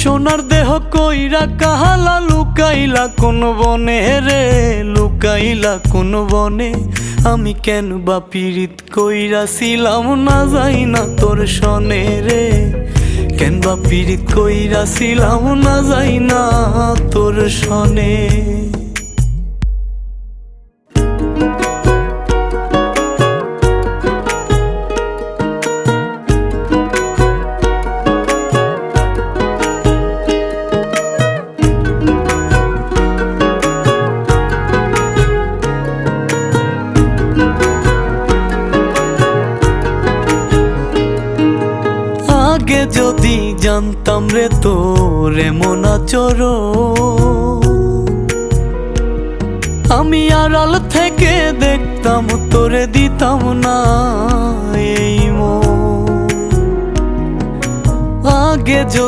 সোনার দেহ কইরা কাহালা লুকাইলা কোন বনে রে, লুকাইলা কোন বনে। আমি কেন বা পীড়িত কইরাছিলাম না যাই না তোর সনে রে, কেন বা পীড়িত কইরাছিলাম না যাই না তোর সনে। আগে যদি জানতাম রে তোর এমন আচরণ, আমি আড়াল থেকে দেখতাম তোরে দিতাম না এই মন। আগে যদি